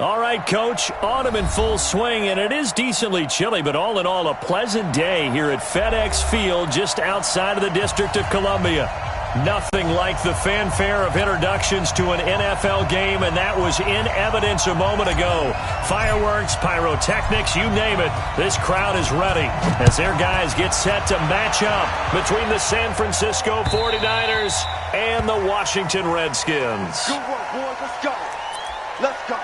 All right, Coach, autumn in full swing, and it is decently chilly, but all in all, a pleasant day here at FedEx Field just outside of the District of Columbia. Nothing like the fanfare of introductions to an NFL game, and that was in evidence a moment ago. Fireworks, pyrotechnics, you name it, this crowd is ready as their guys get set to match up between the San Francisco 49ers and the Washington Redskins. Good work, boys. Let's go. Let's go.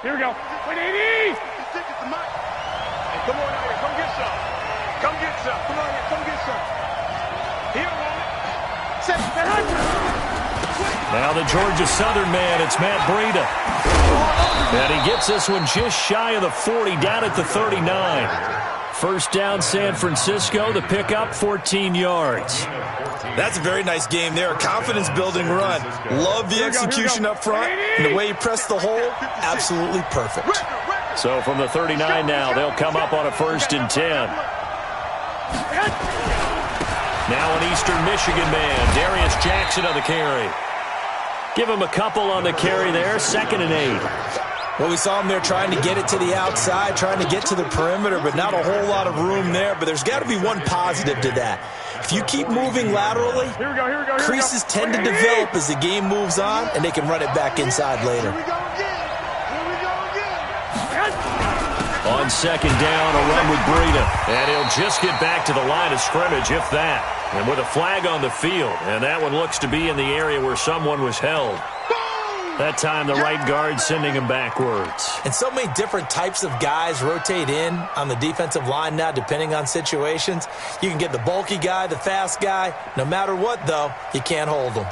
Here we go. 180! Hey, come on out here. Come get some. Come get some. Come on here. Come get some. Here, man. Set. Now the Georgia Southern man, it's Matt Breida. And he gets this one just shy of the 40, down at the 39. First down, San Francisco. The pickup, 14 yards. That's a very nice game there. A confidence-building run. Love the execution up front. And the way he pressed the hole, absolutely perfect. So from the 39 now, they'll come up on a 1st and 10. Now an Eastern Michigan man, Darius Jackson on the carry. Give him a couple on the carry there, 2nd and 8. Well, we saw him there trying to get it to the outside, trying to get to the perimeter, but not a whole lot of room there. But there's got to be one positive to that. If you keep moving laterally, creases tend to develop as the game moves on, and they can run it back inside later. On 2nd down, a run with Breida. And he'll just get back to the line of scrimmage, if that. And with a flag on the field, and that one looks to be in the area where someone was held. That time, the right guard sending him backwards. And so many different types of guys rotate in on the defensive line now, depending on situations. You can get the bulky guy, the fast guy. No matter what, though, you can't hold them.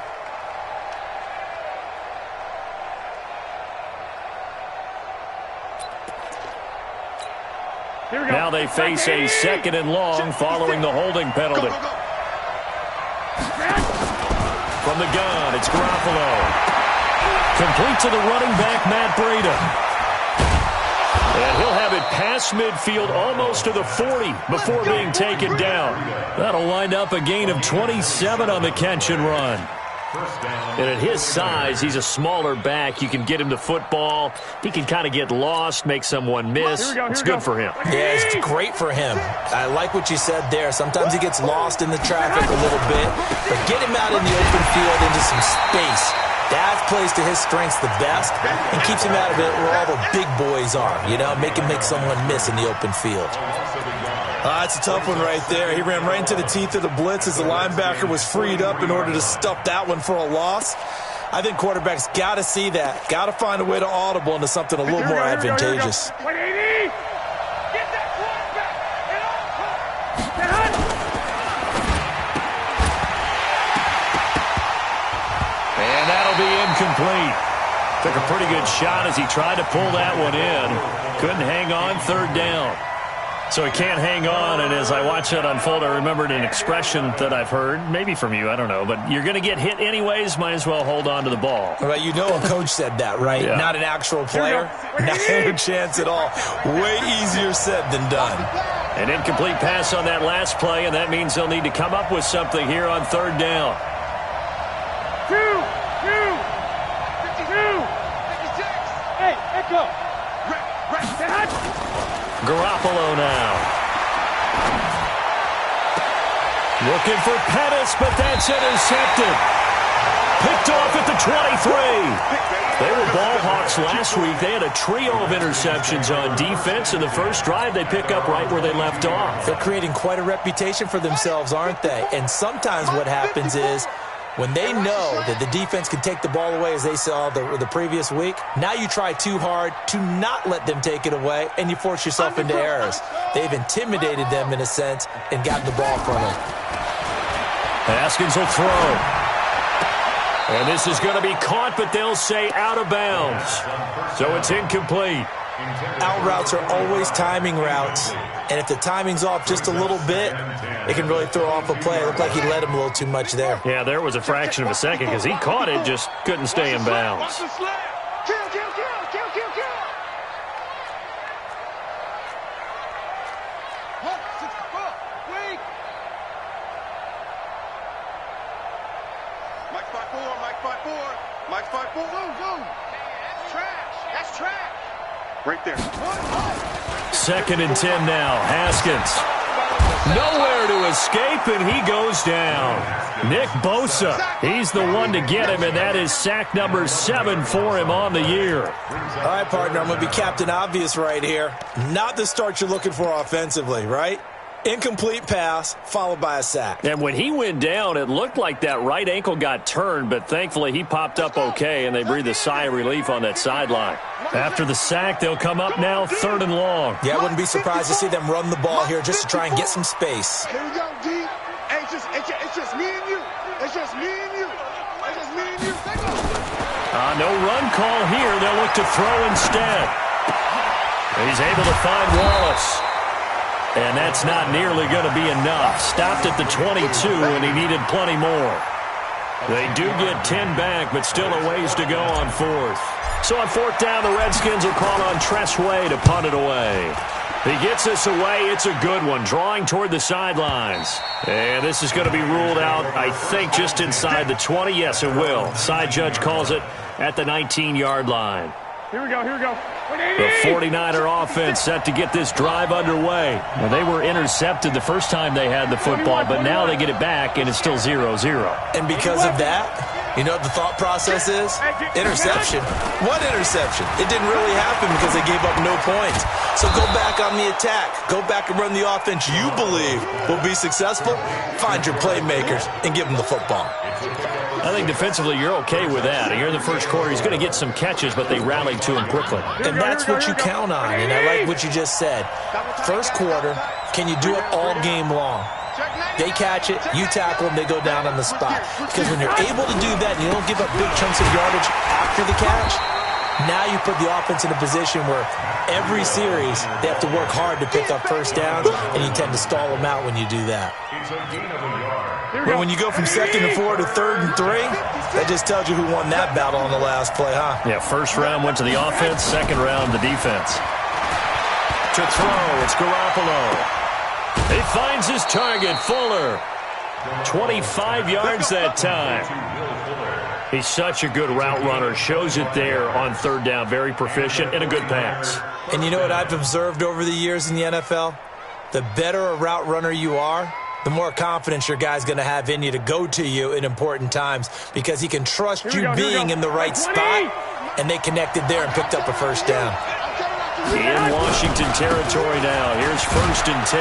Now they face a 2nd and long following the holding penalty. From the gun, it's Garoppolo. Complete to the running back, Matt Breida. And he'll have it past midfield, almost to the 40 before being taken down. That'll wind up a gain of 27 on the catch and run. And at his size, he's a smaller back. You can get him the football. He can kind of get lost, make someone miss. It's good for him. Yeah, it's great for him. I like what you said there. Sometimes he gets lost in the traffic a little bit, but get him out in the open field into some space. That plays to his strengths the best and keeps him out of it where all the big boys are, you know, make someone miss in the open field. That's a tough one right there. He ran right into the teeth of the blitz as the linebacker was freed up in order to stuff that one for a loss. I think quarterbacks got to see that, got to find a way to audible into something a little more advantageous. And that'll be incomplete. Took a pretty good shot as he tried to pull that one in. Couldn't hang on, 3rd down. So he can't hang on, and as I watch that unfold, I remembered an expression that I've heard, maybe from you, I don't know, but you're going to get hit anyways, might as well hold on to the ball. Well, you know a coach said that, right? Yeah. Not an actual player. Not a chance at all. Way easier said than done. An incomplete pass on that last play, and that means they'll need to come up with something here on 3rd down. 2, 56. Hey, echo. Garoppolo now. Looking for Pettis, but that's intercepted. Picked off at the 23. They were ball hawks last week. They had a trio of interceptions on defense. In the first drive, they pick up right where they left off. They're creating quite a reputation for themselves, aren't they? And sometimes what happens is when they know that the defense can take the ball away, as they saw the previous week, now you try too hard to not let them take it away, and you force yourself into errors. They've intimidated them, in a sense, and gotten the ball from them. Haskins will throw. And this is going to be caught, but they'll say out of bounds. So it's incomplete. Out routes are always timing routes, and if the timing's off just a little bit, it can really throw off a play. It looked like he let him a little too much there. Yeah, there was a fraction of a second because he caught it, just couldn't stay in bounds. Mike 5-4. Mike 5-4. Go. That's trash. That's trash. Right there. 2nd and 10 now. Haskins. Nowhere to escape, and he goes down. Nick Bosa, he's the one to get him, and that is sack number 7 for him on the year. All right, partner, I'm going to be Captain Obvious right here. Not the start you're looking for offensively, right? Incomplete pass, followed by a sack. And when he went down, it looked like that right ankle got turned, but thankfully he popped up okay, and they breathed a sigh of relief on that sideline. After the sack, they'll come up now 3rd and long. Yeah, I wouldn't be surprised to see them run the ball here just to try and get some space. Here we go, D. Hey, it's just me and you. It's just me and you. It's just me and you. No run call here. They'll look to throw instead. He's able to find Wallace. And that's not nearly going to be enough. Stopped at the 22, and he needed plenty more. They do get 10 back, but still a ways to go on 4th. So on 4th down, the Redskins will call on Tressway to punt it away. He gets this away. It's a good one, drawing toward the sidelines. And this is going to be ruled out, I think, just inside the 20. Yes, it will. Side judge calls it at the 19-yard line. Here we go. The 49er offense set to get this drive underway. Well, they were intercepted the first time they had the football, but now they get it back, and it's still 0-0. And because of that, you know what the thought process is? Interception. What interception? It didn't really happen because they gave up no points. So go back on the attack. Go back and run the offense you believe will be successful. Find your playmakers and give them the football. I think defensively you're okay with that. Here in the first quarter, he's going to get some catches, but they rallied to him quickly. And that's what you count on, and I like what you just said. First quarter, can you do it all game long? They catch it, you tackle them, they go down on the spot. Because when you're able to do that and you don't give up big chunks of yardage after the catch, now you put the offense in a position where every series they have to work hard to pick up first downs, and you tend to stall them out when you do that. Well, when you go from 2nd and 4 to 3rd and 3, that just tells you who won that battle on the last play, huh? Yeah, first round went to the offense, second round the defense. To throw, it's Garoppolo. He finds his target, Fuller. 25 yards that time. He's such a good route runner. Shows it there on 3rd down. Very proficient and a good pass. And you know what I've observed over the years in the NFL? The better a route runner you are, the more confidence your guy's going to have in you to go to you in important times because he can trust you being in the right spot, and they connected there and picked up a first down. In Washington territory now. Here's 1st and 10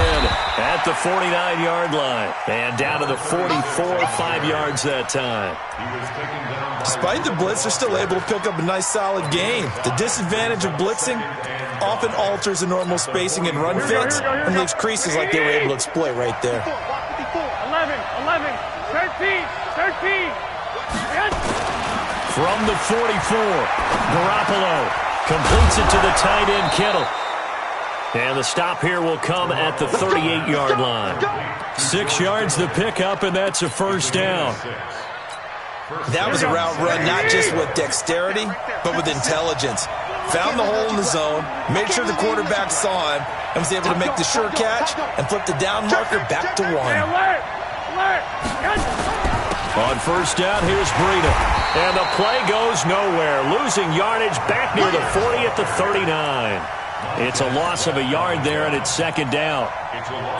at the 49-yard line. And down to the 44, 5 yards that time. Despite the blitz, they're still able to pick up a nice solid gain. The disadvantage of blitzing often alters the normal spacing and run fits and leaves creases like they were able to exploit right there. 11, 13. From the 44, Garoppolo completes it to the tight end, Kittle. And the stop here will come at the 38-yard line. 6 yards the pickup, and that's a first down. That was a route run not just with dexterity, but with intelligence. Found the hole in the zone, made sure the quarterback saw him, and was able to make the sure catch and flip the down marker back to 1. On first down, here's Breida. And the play goes nowhere. Losing yardage back near the 40 at the 39. It's a loss of a yard there, and it's 2nd down.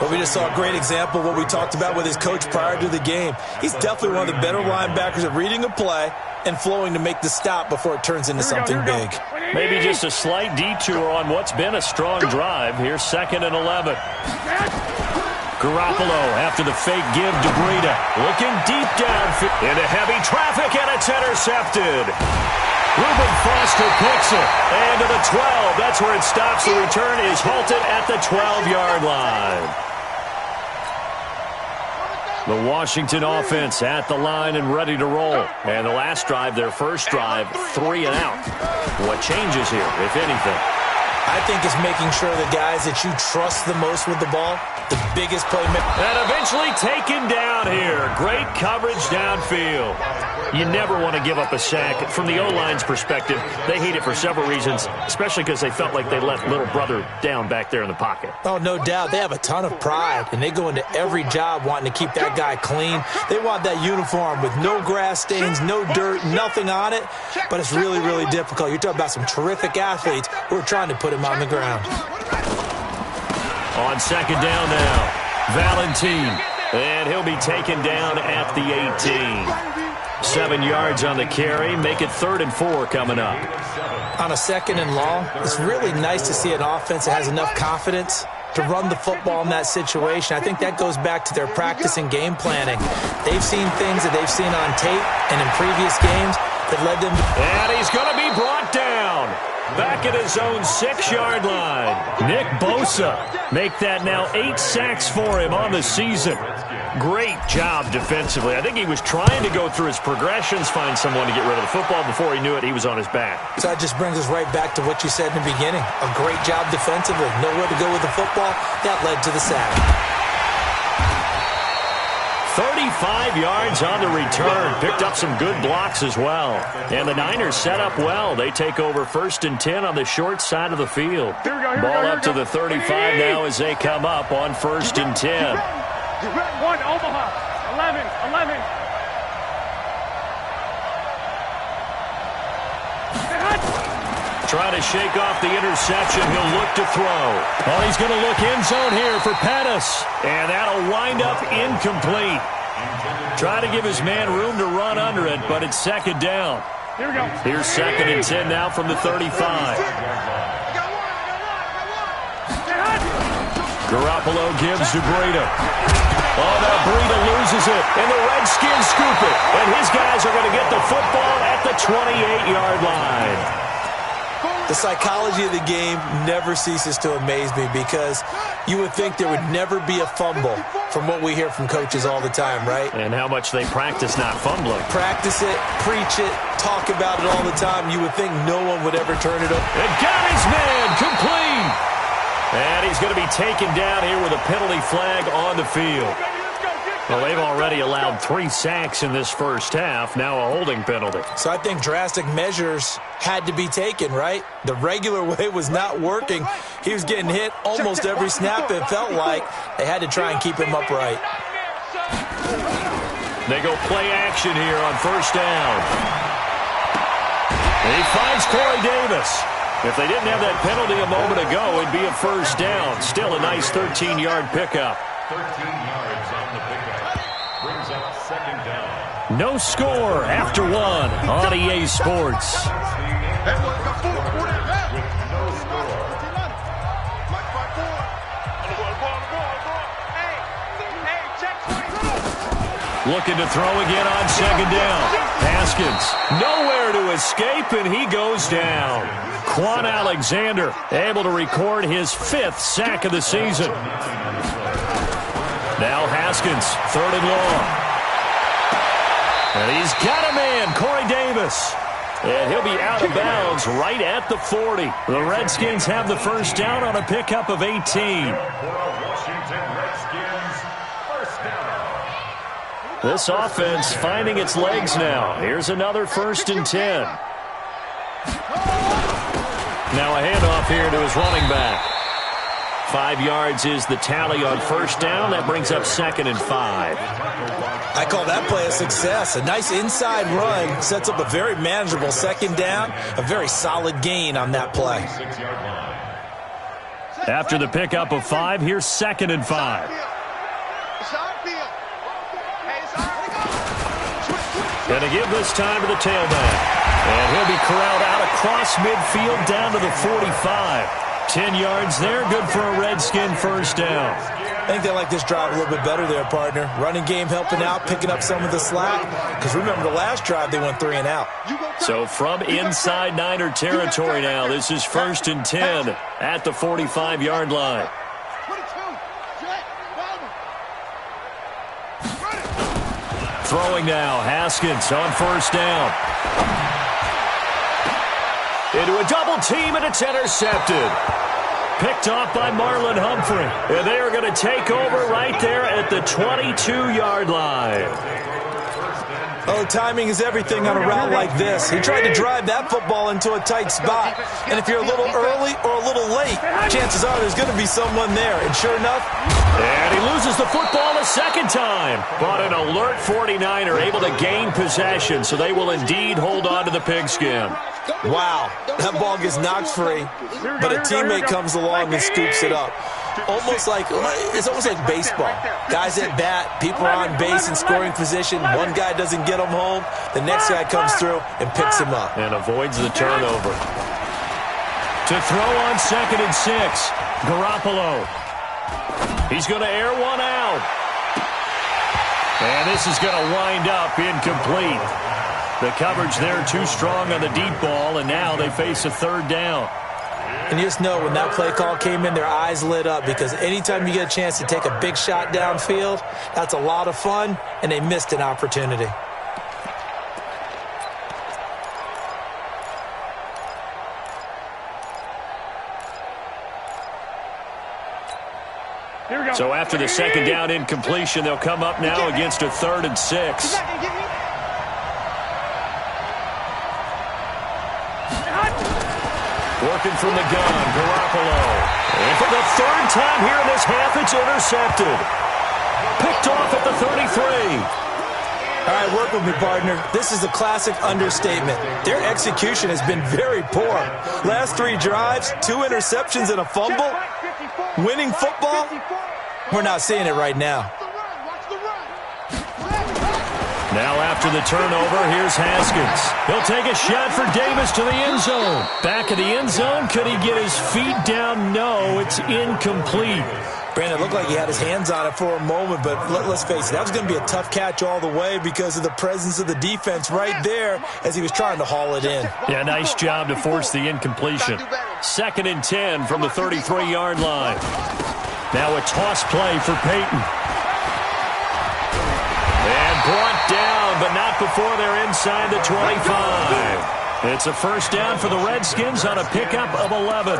Well, we just saw a great example of what we talked about with his coach prior to the game. He's definitely one of the better linebackers at reading a play and flowing to make the stop before it turns into something big. Maybe just a slight detour on what's been a strong drive. Here's 2nd and 11. Garoppolo after the fake give to Breida. Looking deep down into heavy traffic, and it's intercepted. Reuben Foster picks it. And to the 12. That's where it stops. The return is halted at the 12-yard line. The Washington offense at the line and ready to roll. And the last drive, their first drive, 3 and out. What changes here, if anything? I think it's making sure the guys that you trust the most with the ball, the biggest playmaker. And eventually taken down here. Great coverage downfield. You never want to give up a sack. From the O-line's perspective, they hate it for several reasons, especially because they felt like they left little brother down back there in the pocket. Oh, no doubt. They have a ton of pride, and they go into every job wanting to keep that guy clean. They want that uniform with no grass stains, no dirt, nothing on it, but it's really, really difficult. You're talking about some terrific athletes who are trying to put him on the ground. On second down now, Valentine, and he'll be taken down at the 18. 7 yards on the carry. Make it 3rd and 4 coming up. On a 2nd and long, it's really nice to see an offense that has enough confidence to run the football in that situation. I think that goes back to their practice and game planning. They've seen things that they've seen on tape and in previous games that led them to... And he's going to be brought down back at his own 6-yard line. Nick Bosa make that now 8 sacks for him on the season. Great job defensively. I think he was trying to go through his progressions, find someone to get rid of the football. Before he knew it, he was on his back. So that just brings us right back to what you said in the beginning. A great job defensively. Nowhere to go with the football. That led to the sack. 35 yards on the return. Picked up some good blocks as well. And the Niners set up well. They take over 1st and 10 on the short side of the field. Ball up to the 35 now as they come up on 1st and 10. 1, Omaha. 11. Trying to shake off the interception. He'll look to throw. Oh, he's going to look end zone here for Pettis. And that'll wind up incomplete. Try to give his man room to run under it, but it's 2nd down. Here we go. Here's 2nd and 10 now from the 35. Garoppolo gives to Breida. Oh, now Breida loses it, and the Redskins scoop it. And his guys are going to get the football at the 28-yard line. The psychology of the game never ceases to amaze me because you would think there would never be a fumble from what we hear from coaches all the time, right? And how much they practice not fumbling. Practice it, preach it, talk about it all the time. You would think no one would ever turn it over. And got his man complete. And he's going to be taken down here with a penalty flag on the field. Well, they've already allowed 3 sacks in this first half, now a holding penalty. So I think drastic measures had to be taken, right? The regular way was not working. He was getting hit almost every snap, it felt like. They had to try and keep him upright. They go play action here on 1st down. And he finds Corey Davis. If they didn't have that penalty a moment ago, it'd be a 1st down. Still a nice 13-yard pickup. 13 yards on the pickup. Brings up 2nd down. No score after 1 on EA Sports. Looking to throw again on 2nd down. Haskins, nowhere to escape, and he goes down. Quan Alexander able to record his 5th sack of the season. Now Haskins, 3rd and long. And he's got a man, Corey Davis. And he'll be out of bounds right at the 40. The Redskins have the 1st down on a pickup of 18. Washington Redskins, 1st down. This offense finding its legs now. Here's another 1st and 10. Now a handoff here to his running back. 5 yards is the tally on 1st down. That brings up 2nd and 5. I call that play a success. A nice inside run sets up a very manageable 2nd down. A very solid gain on that play. After the pickup of 5, here's 2nd and 5. Going to give this time to the tailback. And he'll be corralled out across midfield down to the 45. 10 yards there, good for a Redskin 1st down. I think they like this drive a little bit better there, partner. Running game helping out, picking up some of the slack. Because remember, the last drive, they went 3 and out. So from inside Niner territory now, this is 1st and 10 at the 45-yard line. Throwing now, Haskins on 1st down. Into a double team, and it's intercepted. Picked off by Marlon Humphrey. And they are going to take over right there at the 22-yard line. Well, timing is everything on a route like this. He tried to drive that football into a tight spot. And if you're a little early or a little late, chances are there's going to be someone there. And sure enough, and he loses the football a second time. But an alert 49er able to gain possession, so they will indeed hold on to the pigskin. Wow, that ball gets knocked free, but a teammate comes along and scoops it up. It's almost like baseball. Guys at bat, people are on base in scoring position. One guy doesn't get him home. The next guy comes through and picks him up. And avoids the turnover. To throw on 2nd and 6, Garoppolo. He's going to air one out. And this is going to wind up incomplete. The coverage there too strong on the deep ball, and now they face a 3rd down. And you just know when that play call came in, their eyes lit up, because anytime you get a chance to take a big shot downfield, that's a lot of fun, and they missed an opportunity. So after the 2nd down incompletion, they'll come up now against a 3rd and 6. Working from the gun, Garoppolo. And for the 3rd time here in this half, it's intercepted. Picked off at the 33. All right, work with me, partner. This is a classic understatement. Their execution has been very poor. Last 3 drives, 2 interceptions and a fumble. Winning football? We're not seeing it right now. Now after the turnover, here's Haskins. He'll take a shot for Davis to the end zone. Back of the end zone. Could he get his feet down? No, it's incomplete. Brandon, it looked like he had his hands on it for a moment, but let's face it, that was going to be a tough catch all the way because of the presence of the defense right there as he was trying to haul it in. Yeah, nice job to force the incompletion. 2nd and 10 from the 33-yard line. Now a toss play for Peyton. And brought down, but not before they're inside the 25. It's a 1st down for the Redskins on a pickup of 11.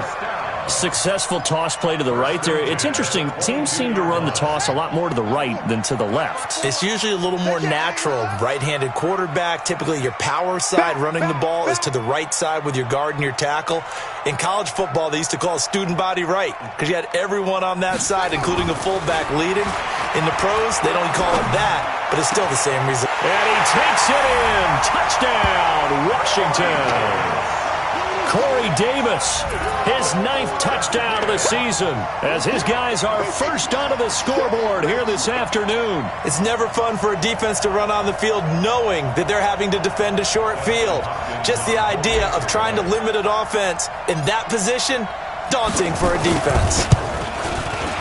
Successful toss play to the right there. It's interesting. Teams seem to run the toss a lot more to the right than to the left. It's usually a little more natural. Right-handed quarterback, typically your power side running the ball is to the right side with your guard and your tackle. In college football, they used to call it student body right because you had everyone on that side, including a fullback leading. In the pros, they don't call it that, but it's still the same result. And he takes it in. Touchdown, Washington. Corey Davis, his 9th touchdown of the season, as his guys are first onto the scoreboard here this afternoon. It's never fun for a defense to run on the field knowing that they're having to defend a short field. Just the idea of trying to limit an offense in that position, daunting for a defense.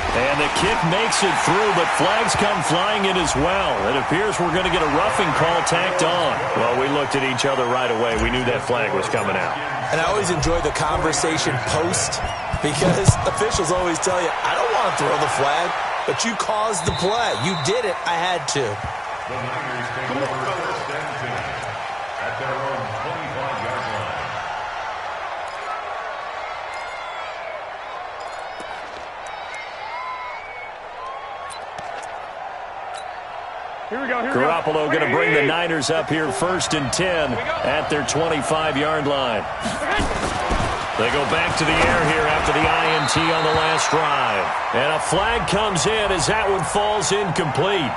And the kick makes it through, but flags come flying in as well. It appears we're going to get a roughing call tacked on. Well, we looked at each other right away. We knew that flag was coming out. And I always enjoy the conversation post because officials always tell you, I don't want to throw the flag, but you caused the play. You did it. I had to. The Niners take over 1st and 10 at their own 25-yard line. Here we go. Garoppolo going to bring the Niners up here 1st and 10 at their 25-yard line. They go back to the air here after the INT on the last drive. And a flag comes in as that one falls incomplete.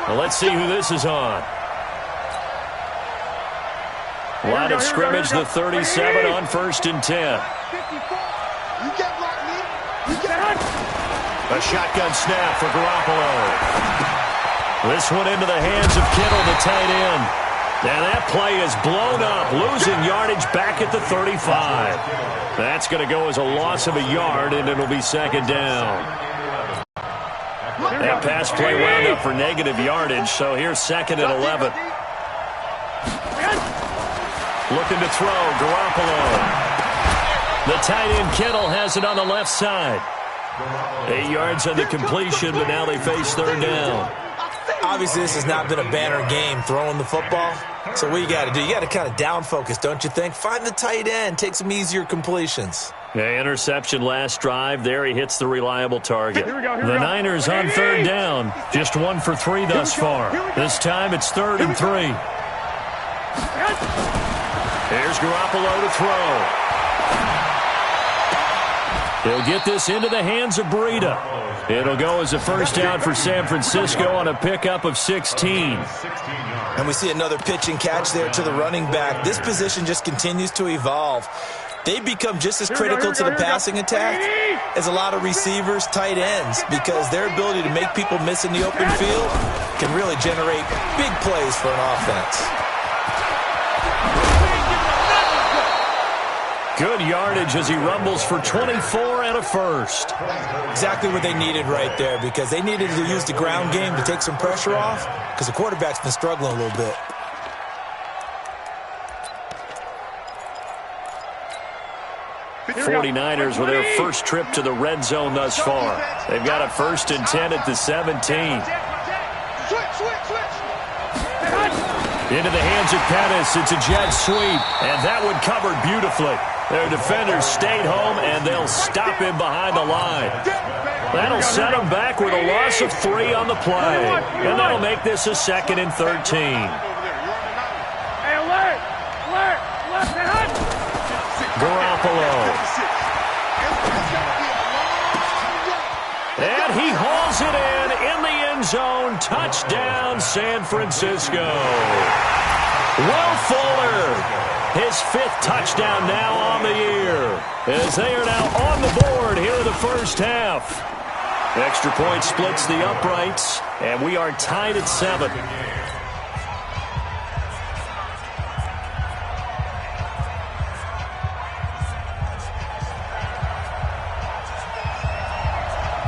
Well, let's see who this is on. Line of scrimmage, the 37 on 1st and 10. A shotgun snap for Garoppolo. This one into the hands of Kittle, the tight end. Now that play is blown up, losing yardage back at the 35. That's going to go as a loss of a yard, and it'll be 2nd down. That pass play wound up for negative yardage, so here's 2nd and 11. Looking to throw, Garoppolo. The tight end Kittle has it on the left side. 8 yards on the completion, but now they face 3rd down. Obviously, this has not been a banner game throwing the football. So what you got to do, you got to kind of down focus, don't you think? Find the tight end, take some easier completions. Yeah, interception last drive. There he hits the reliable target. Here we go. The Niners on third down. Just 1 for 3 thus far. This time it's 3rd and 3. Here's Garoppolo to throw. He'll get this into the hands of Breida. It'll go as a first down for San Francisco on a pickup of 16. And we see another pitch and catch there to the running back. This position just continues to evolve. They become just as critical to the passing attack as a lot of receivers, tight ends, because their ability to make people miss in the open field can really generate big plays for an offense. Good yardage as he rumbles for 24 and a first. Exactly what they needed right there, because they needed to use the ground game to take some pressure off, because the quarterback's been struggling a little bit. The 49ers with their first trip to the red zone thus far. They've got a 1st and 10 at the 17. Into the hands of Pettis. It's a jet sweep, and that one covered beautifully. Their defenders stayed home, and they'll stop him behind the line. That'll set him back with a loss of 3 on the play, and that'll make this a 2nd and 13. Garoppolo. And he hauls it in the end zone. Touchdown, San Francisco. Will Fuller, his 5th touchdown now on the year, as they are now on the board here in the first half. Extra point splits the uprights, and we are tied at 7.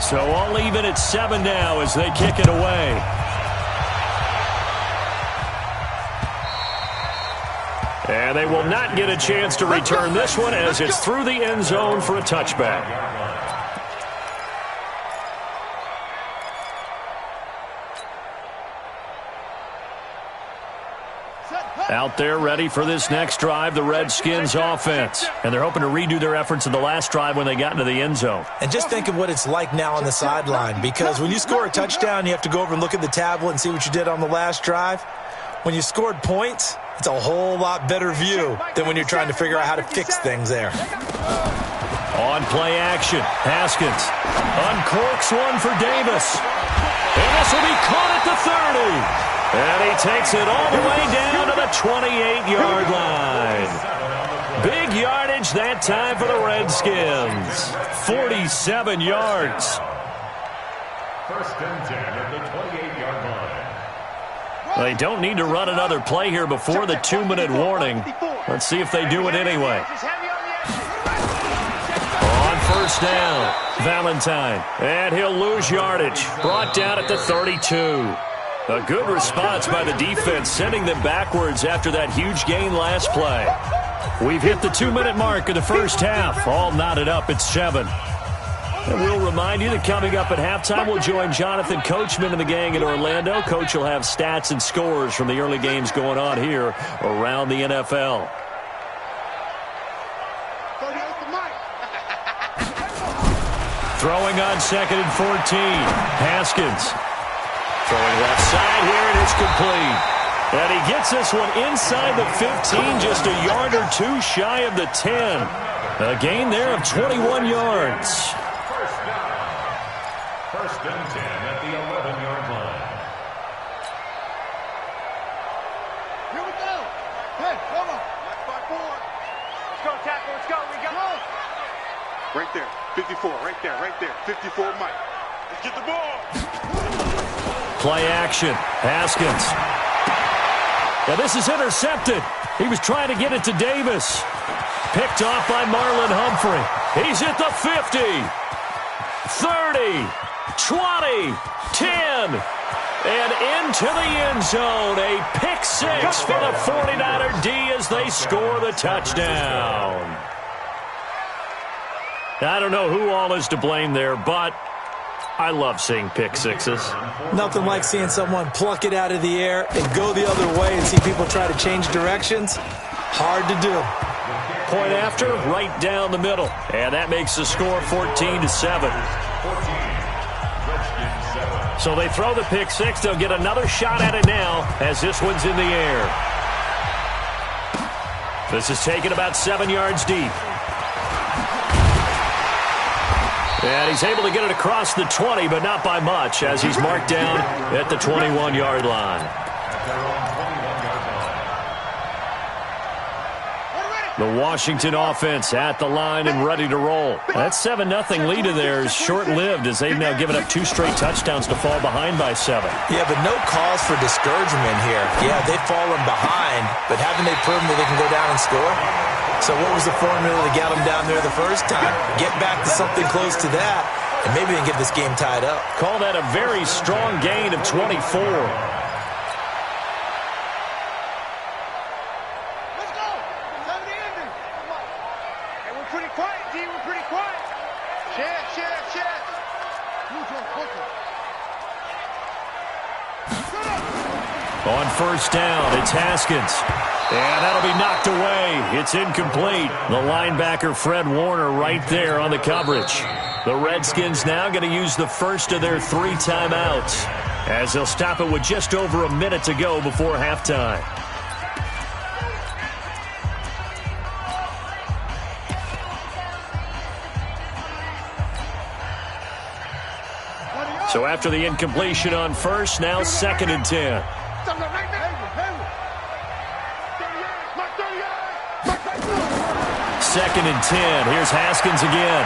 So all even at 7 now as they kick it away. And they will not get a chance to return this one as it's through the end zone for a touchback. Out there ready for this next drive, the Redskins offense. And they're hoping to redo their efforts in the last drive when they got into the end zone. And just think of what it's like now on the sideline, because when you score a touchdown, you have to go over and look at the tablet and see what you did on the last drive. When you scored points, it's a whole lot better view than when you're trying to figure out how to fix things there. On play action, Haskins uncorks one for Davis. And this will be caught at the 30. And he takes it all the way down to the 28-yard line. Big yardage that time for the Redskins. 47 yards. 1st and 10 at the 28-yard line. They don't need to run another play here before the 2-minute warning. Let's see if they do it anyway. On 1st down, Valentine. And he'll lose yardage. Brought down at the 32. A good response by the defense, sending them backwards after that huge gain last play. We've hit the 2-minute mark of the first half. All knotted up at 7. And we'll remind you that coming up at halftime, we'll join Jonathan Coachman and the gang in Orlando. Coach will have stats and scores from the early games going on here around the NFL. Throwing on 2nd and 14. Haskins. Throwing left side here, and it's complete. And he gets this one inside the 15, just a yard or 2 shy of the 10. A gain there of 21 yards. 1st and 10 at the 11-yard line. Here we go. Hey, come on. Left by 4. Let's go, tackle. Let's go. We got it. Right there. 54. Right there. Right there. 54, Mike. Let's get the ball. Play action. Haskins. Now this is intercepted. He was trying to get it to Davis. Picked off by Marlon Humphrey. He's at the 50. 30. 20. 10. And into the end zone. A pick 6 for the 49er D as they score the touchdown. I don't know who all is to blame there, but I love seeing pick sixes. Nothing like seeing someone pluck it out of the air and go the other way and see people try to change directions. Hard to do. Point after, right down the middle. And that makes the score 14-7. So they throw the pick six. They'll get another shot at it now as this one's in the air. This is taken about 7 yards deep. And he's able to get it across the 20, but not by much, as he's marked down at the 21-yard line. The Washington offense at the line and ready to roll. That 7-0 lead of theirs short-lived as they've now given up 2 straight touchdowns to fall behind by 7. Yeah, but no cause for discouragement here. Yeah, they've fallen behind, but haven't they proven that they can go down and score? So what was the formula that got them down there the first time? Get back to something close to that, and maybe they can get this game tied up. Call that a very strong gain of 24. On first down, it's Haskins. And that'll be knocked away. It's incomplete. The linebacker, Fred Warner, right there on the coverage. The Redskins now going to use the first of their 3 timeouts, as they'll stop it with just over a minute to go before halftime. So after the incompletion on first, now 2nd and 10. Second and 10. Here's Haskins again.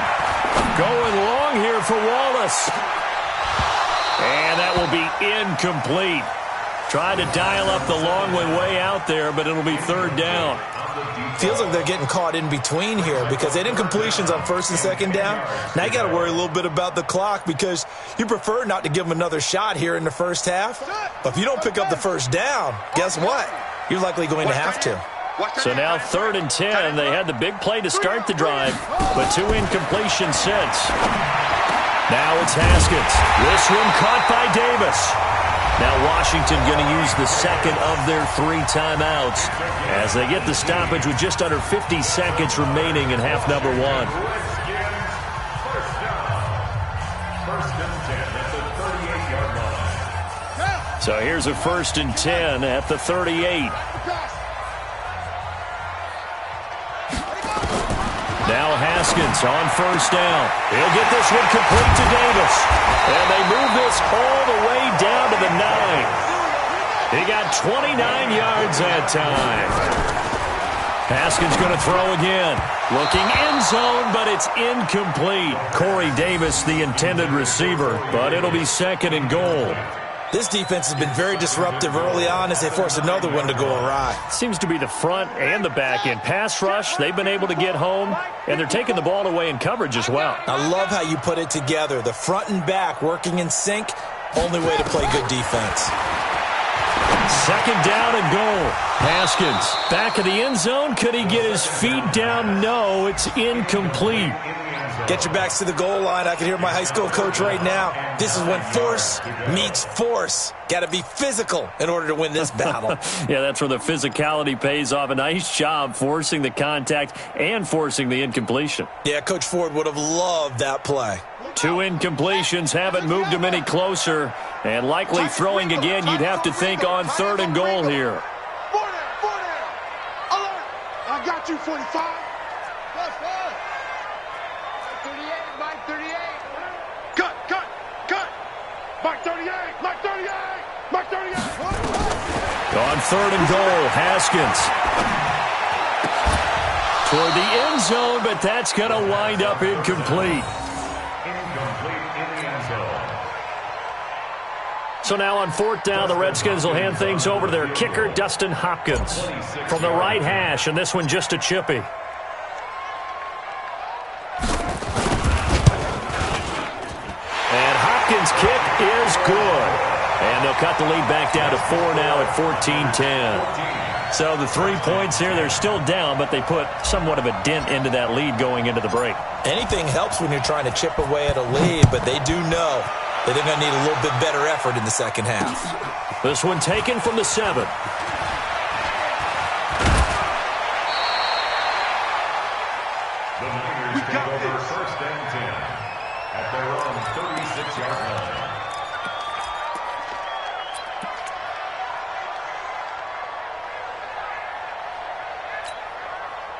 Going long here for Wallace. And that will be incomplete. Tried to dial up the long way out there, but it'll be 3rd down. Feels like they're getting caught in between here because they didn't completions on 1st and 2nd down. Now you got to worry a little bit about the clock because you prefer not to give them another shot here in the first half. But if you don't pick up the 1st down, guess what? You're likely going to have to. So now 3rd and 10. They had the big play to start the drive, but 2 incompletions since. Now it's Haskins. This one caught by Davis. Now Washington going to use the second of their 3 timeouts as they get the stoppage with just under 50 seconds remaining in half number 1. So here's a 1st and 10 at the 38. Now Haskins on 1st down. He'll get this one complete to Davis. And they move this all the way down to the 9. He got 29 yards that time. Haskins going to throw again. Looking end zone, but it's incomplete. Corey Davis, the intended receiver, but it'll be 2nd and goal. This defense has been very disruptive early on as they force another one to go awry. Seems to be the front and the back end. Pass rush, they've been able to get home, and they're taking the ball away in coverage as well. I love how you put it together. The front and back working in sync, only way to play good defense. 2nd down and goal. Haskins, back of the end zone. Could he get his feet down? No, it's incomplete. Get your backs to the goal line. I can hear my high school coach right now. This is when force meets force. Got to be physical in order to win this battle. Yeah, that's where the physicality pays off. A nice job forcing the contact and forcing the incompletion. Yeah, Coach Ford would have loved that play. 2 incompletions haven't moved him any closer. And likely throwing again, you'd have to think on 3rd and goal here. Alert! I got you, 45. On 3rd and goal, Haskins. Toward the end zone, but that's going to wind up incomplete. So now on 4th down, the Redskins will hand things over to their kicker, Dustin Hopkins. From the right hash, and this one just a chippy. And Hopkins' kick is good. And they'll cut the lead back down to 4 now at 14-10. So the 3 points here, they're still down, but they put somewhat of a dent into that lead going into the break. Anything helps when you're trying to chip away at a lead, but they do know that they're going to need a little bit better effort in the second half. This one taken from the 7. 6-yard line.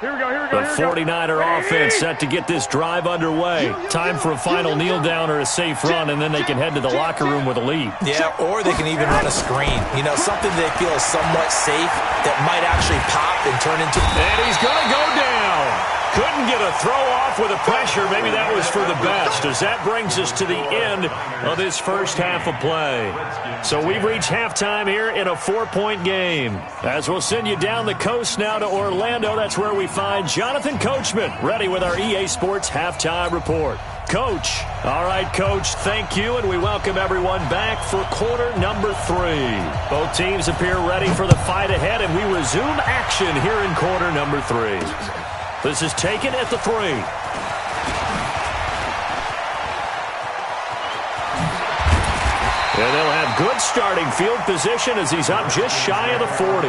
Here we go, here we go, The here we go. 49er offense set to get this drive underway. Time for a final kneel down or a safe run, and then they can head to the locker room with a lead. Yeah, or they can even run a screen. You know, something they feel is somewhat safe that might actually pop and turn into... And he's going to go down. Couldn't get a throw off with the pressure. Maybe that was for the best, as that brings us to the end of this first half of play. So we've reached halftime here in a 4-point game. As we'll send you down the coast now to Orlando, that's where we find Jonathan Coachman, ready with our EA Sports Halftime Report. Coach. All right, Coach, thank you, and we welcome everyone back for quarter number 3. Both teams appear ready for the fight ahead, and we resume action here in quarter number 3. This is taken at the 3. And they'll have good starting field position as he's up just shy of the 40.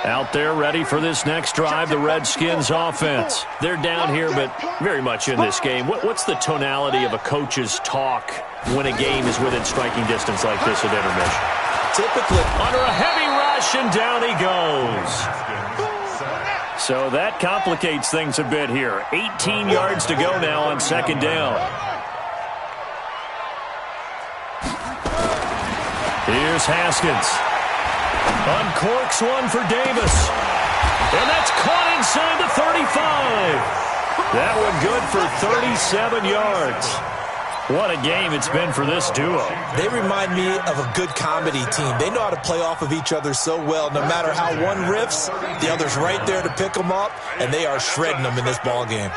Out there ready for this next drive, the Redskins offense. They're down here, but very much in this game. What's the tonality of a coach's talk when a game is within striking distance like this at intermission? Typically, under a heavy rush, and down he goes. So that complicates things a bit here. 18 yards to go now on second down. Here's Haskins. Uncorks one for Davis. And that's caught inside the 35. That one good for 37 yards. What a game it's been for this duo. They remind me of a good comedy team. They know how to play off of each other so well. No matter how one riffs, the other's right there to pick them up, and they are shredding them in this ball game.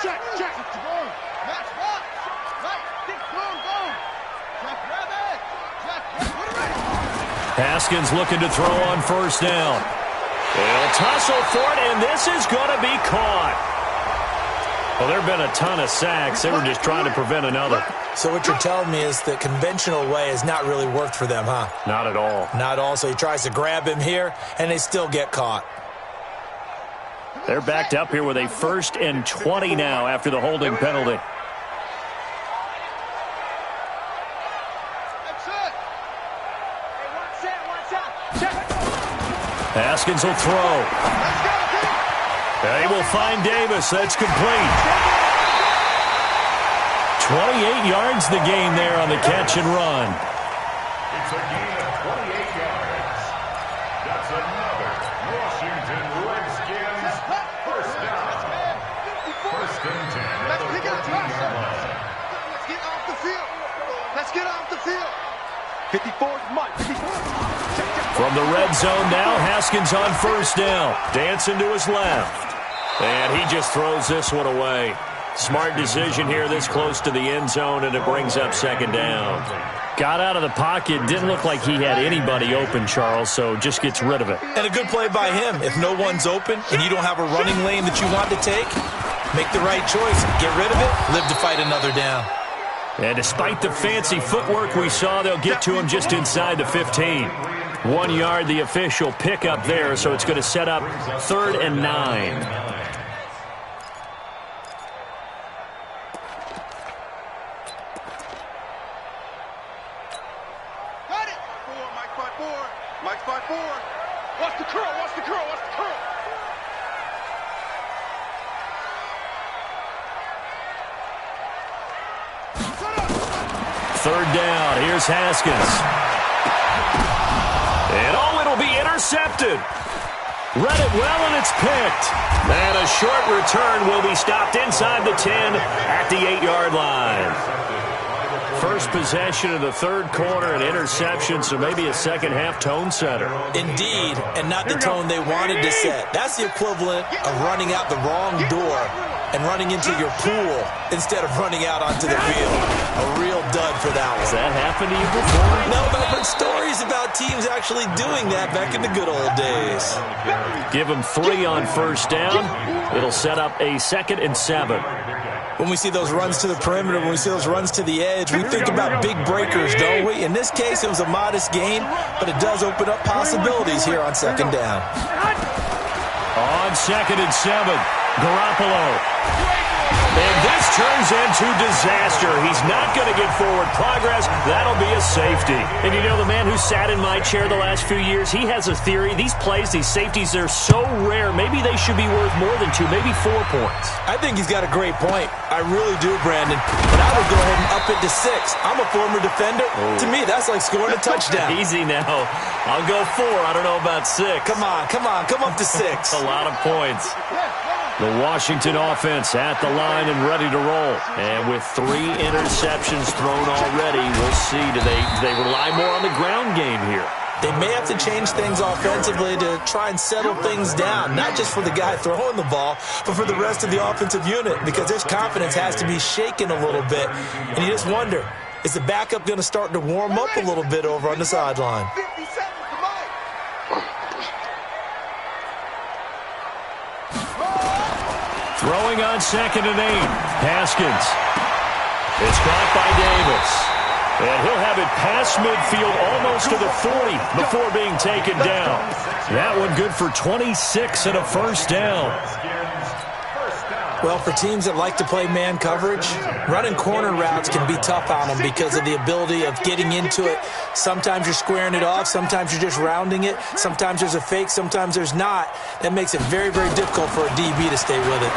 Haskins looking to throw on first down. They'll tussle for it, and this is going to be caught. Well, there have been a ton of sacks. They were just trying to prevent another. So what you're telling me is the conventional way has not really worked for them, huh? Not at all. Not at all. So he tries to grab him here, and they still get caught. They're backed up here with a 1st and 20 now after the holding penalty. Haskins will throw. They will find Davis. That's complete. 28 yards the game there on the catch and run. It's a gain of 28 yards. That's another Washington Redskins first down. 1st and 10 at the 14-yard line. Let's get off the field. Let's get off the field. 54's Mike. From the red zone now, Haskins on first down. Dancing to his left. And he just throws this one away. Smart decision here this close to the end zone, and it brings up second down. Got out of the pocket. Didn't look like he had anybody open, Charles, so just gets rid of it. And a good play by him. If no one's open and you don't have a running lane that you want to take, make the right choice. Get rid of it. Live to fight another down. And despite the fancy footwork we saw, they'll get to him just inside the 15. 1 yard, the official pickup there, so it's going to set up 3rd and 9. Mike's by 4. Watch the curl, watch the curl, watch the curl. Third down, here's Haskins. And it'll be intercepted. Read it well, and it's picked. And a short return will be stopped inside the 10 at the 8-yard line. First possession of the third quarter, an interception, so maybe a second-half tone setter. Indeed, and not the tone they wanted to set. That's the equivalent of running out the wrong door and running into your pool instead of running out onto the field. A real dud for that one. Has that happened to you before? No, but I've heard stories about teams actually doing that back in the good old days. Give them 3 on first down. It'll set up a 2nd and 7. When we see those runs to the perimeter, when we see those runs to the edge, we think about big breakers, don't we? In this case, it was a modest gain, but it does open up possibilities here on second down. On 2nd and 7. Garoppolo. And this turns into disaster. He's not going to get forward progress. That'll be a safety. And you know, the man who sat in my chair the last few years, he has a theory. These plays, these safeties, they're so rare. Maybe they should be worth more than 2, maybe 4 points. I think he's got a great point. I really do, Brandon. But I would go ahead and up it to 6. I'm a former defender. Oh. To me, that's like scoring a touchdown. Easy now. I'll go 4. I don't know about 6. Come on. Come up to 6. A lot of points. The Washington offense at the line and ready to roll. And with 3 interceptions thrown already, we'll see. Do they rely more on the ground game here? They may have to change things offensively to try and settle things down, not just for the guy throwing the ball, but for the rest of the offensive unit, because his confidence has to be shaken a little bit. And you just wonder, is the backup going to start to warm up a little bit over on the sideline? Throwing on 2nd and 8. Haskins. It's caught by Davis. And he'll have it past midfield almost to the 40 before being taken down. That one good for 26 and a first down. Well, for teams that like to play man coverage, running corner routes can be tough on them because of the ability of getting into it. Sometimes you're squaring it off. Sometimes you're just rounding it. Sometimes there's a fake. Sometimes there's not. That makes it very, very difficult for a DB to stay with it.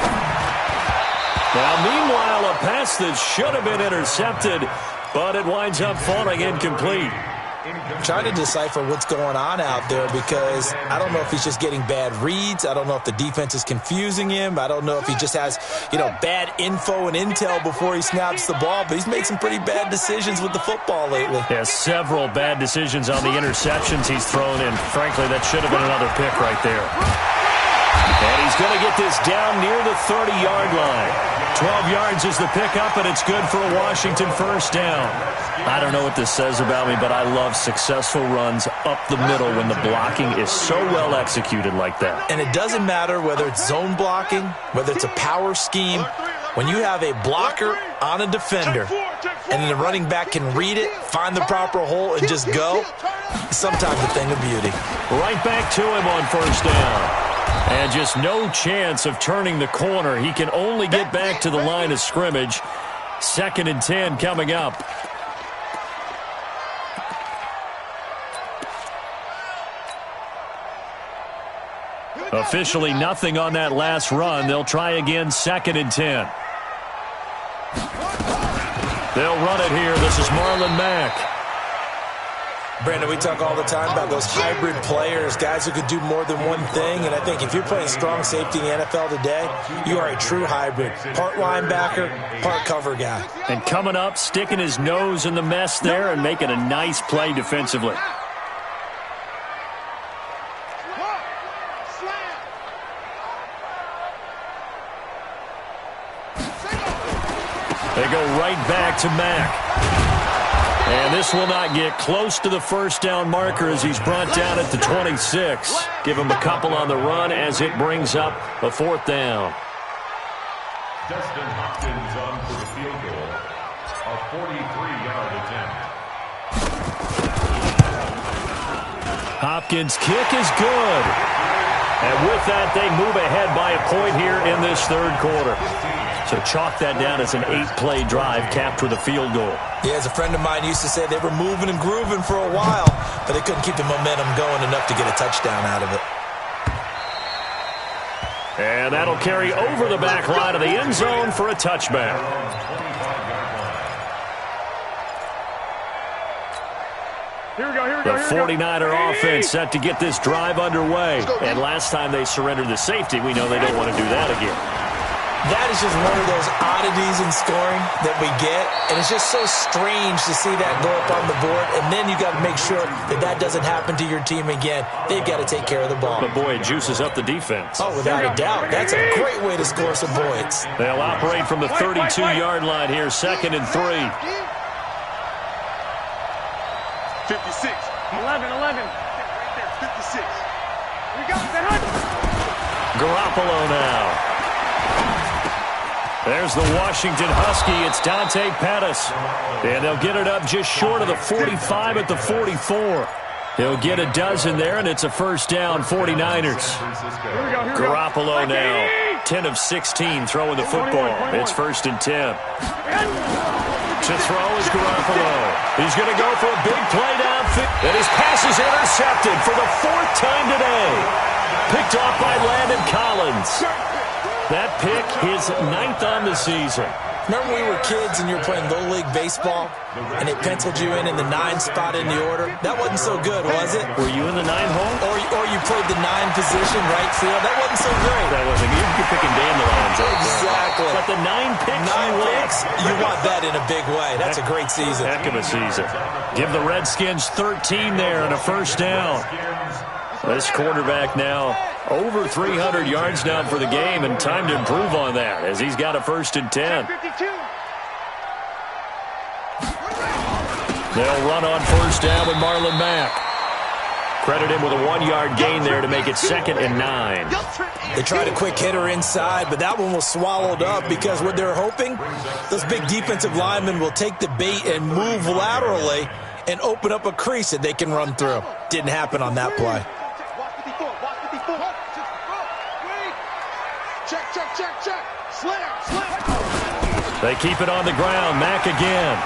Now, meanwhile, a pass that should have been intercepted, but it winds up falling incomplete. I'm trying to decipher what's going on out there because I don't know if he's just getting bad reads. I don't know if the defense is confusing him. I don't know if he just has, bad info and intel before he snaps the ball. But he's made some pretty bad decisions with the football lately. Yeah, several bad decisions on the interceptions he's thrown in. Frankly, that should have been another pick right there. And he's going to get this down near the 30-yard line. 12 yards is the pickup, and it's good for a Washington first down. I don't know what this says about me, but I love successful runs up the middle when the blocking is so well executed like that. And it doesn't matter whether it's zone blocking, whether it's a power scheme. When you have a blocker on a defender and then the running back can read it, find the proper hole, and just go, it's sometimes a thing of beauty. Right back to him on first down. And just no chance of turning the corner. He can only get back to the line of scrimmage. 2nd and 10 coming up. Officially nothing on that last run. They'll try again, 2nd and 10. They'll run it here. This is Marlon Mack. Brandon, we talk all the time about those hybrid players, guys who could do more than one thing. And I think if you're playing strong safety in the NFL today, you are a true hybrid. Part linebacker, part cover guy. And coming up, sticking his nose in the mess there and making a nice play defensively. They go right back to Mack. And this will not get close to the first down marker as he's brought down at the 26. Give him a couple on the run as it brings up a 4th down. Dustin Hopkins on for the field goal. A 43-yard attempt. Hopkins' kick is good. And with that, they move ahead by a point here in this 3rd quarter. So chalk that down as an 8-play drive capped with a field goal. Yeah, as a friend of mine used to say, they were moving and grooving for a while, but they couldn't keep the momentum going enough to get a touchdown out of it. And that'll carry over the back line of the end zone for a touchback. Here we go. The 49er offense set to get this drive underway. And last time they surrendered the safety, we know they don't want to do that again. That is just one of those oddities in scoring that we get, and it's just so strange to see that go up on the board, and then you got to make sure that that doesn't happen to your team again. They've got to take care of the ball. But, boy, it juices up the defense. Oh, without a doubt. That's a great way to score some points. They'll operate from the 32-yard line here, 2nd and 3. 56. 11. 56. We got that. Garoppolo now. There's the Washington Husky. It's Dante Pettis. And they'll get it up just short of the 45 at the 44. He'll get a dozen there, and it's a first down, 49ers. Here we go. Garoppolo now. 10 of 16 throwing the football. 21. It's 1st and 10. To throw is Garoppolo. He's going to go for a big play downfield. And his pass is intercepted for the 4th time today. Picked off by Landon Collins. That pick, his 9th on the season. Remember when we were kids and you were playing Little League Baseball and they penciled you in the 9 spot in the order? That wasn't so good, was it? Were you in the 9 hole? Or you played the 9 position, right field? That wasn't so great. That wasn't. You're picking dandelions. Exactly. But the 9 picks 9 picks, you want that in a big way. That's a great season. Heck of a season. Give the Redskins 13 there and a 1st down. This quarterback now over 300 yards down for the game, and time to improve on that as he's got a 1st and 10. They'll run on 1st down with Marlon Mack. Credit him with a 1-yard gain there to make it 2nd and 9. They tried a quick hitter inside, but that one was swallowed up because what they're hoping, those big defensive linemen will take the bait and move laterally and open up a crease that they can run through. Didn't happen on that play. Check. Slam. They keep it on the ground. Mack again.